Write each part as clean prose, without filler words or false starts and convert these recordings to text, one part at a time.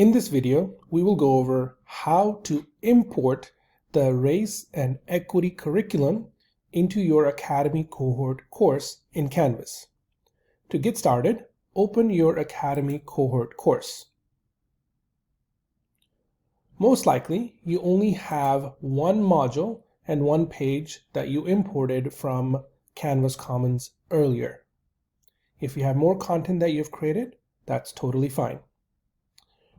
In this video, we will go over how to import the Race and Equity curriculum into your Academy Cohort course in Canvas. To get started, open your Academy Cohort course. Most likely, you only have one module and one page that you imported from Canvas Commons earlier. If you have more content that you've created, that's totally fine.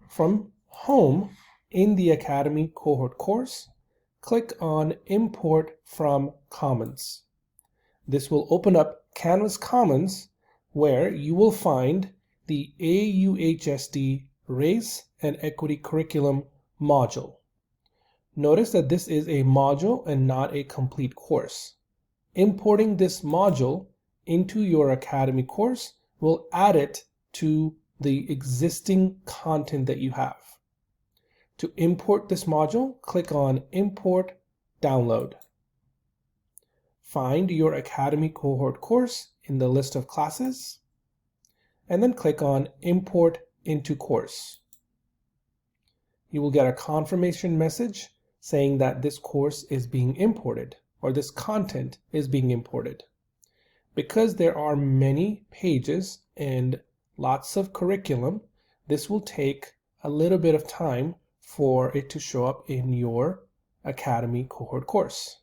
From Home in the Academy Cohort course, click on Import from Commons. This will open up Canvas Commons, where you will find the AUHSD Race and Equity Curriculum module. Notice that this is a module and not a complete course. Importing this module into your Academy course will add it to the existing content that you have. To import this module, click on Import Download. Find your Academy Cohort course in the list of classes, and then click on Import into Course. You will get a confirmation message saying that this course is being imported, or this content is being imported. Because there are many pages and lots of curriculum, this will take a little bit of time for it to show up in your Academy Cohort course.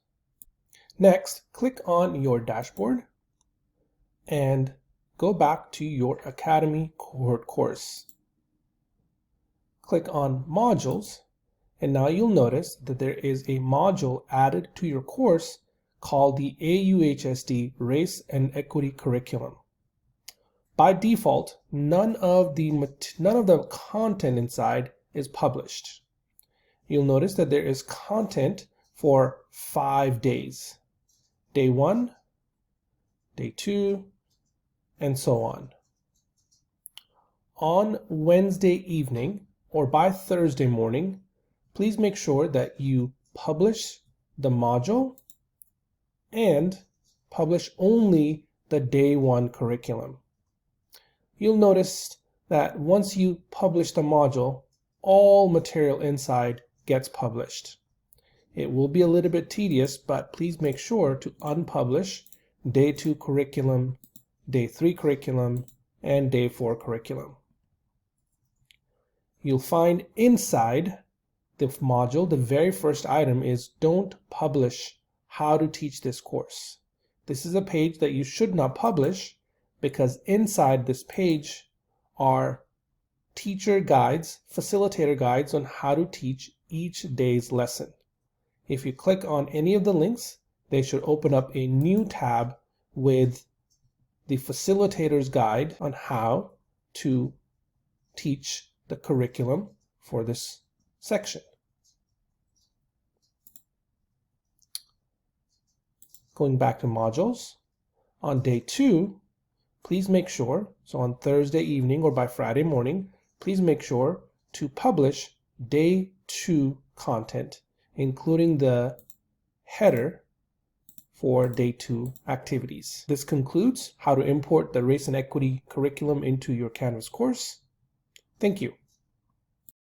Next, click on your dashboard and go back to your Academy Cohort course. Click on Modules, and now you'll notice that there is a module added to your course called the AUHSD Race and Equity Curriculum. By default, none of the content inside is published. You'll notice that there is content for 5 days. Day 1, Day 2, and so on. On Wednesday evening or by Thursday morning, please make sure that you publish the module and publish only the Day 1 curriculum. You'll notice that once you publish the module, all material inside gets published. It will be a little bit tedious, but please make sure to unpublish Day 2 curriculum, Day 3 curriculum, and Day 4 curriculum. You'll find inside the module, the very first item is Don't Publish How to Teach This Course. This is a page that you should not publish, because inside this page are teacher guides, facilitator guides on how to teach each day's lesson. If you click on any of the links, they should open up a new tab with the facilitator's guide on how to teach the curriculum for this section. Going back to modules, on Day 2, please make sure, so on Thursday evening or by Friday morning, please make sure to publish Day 2 content, including the header for Day 2 activities. This concludes how to import the Race and Equity curriculum into your Canvas course. Thank you.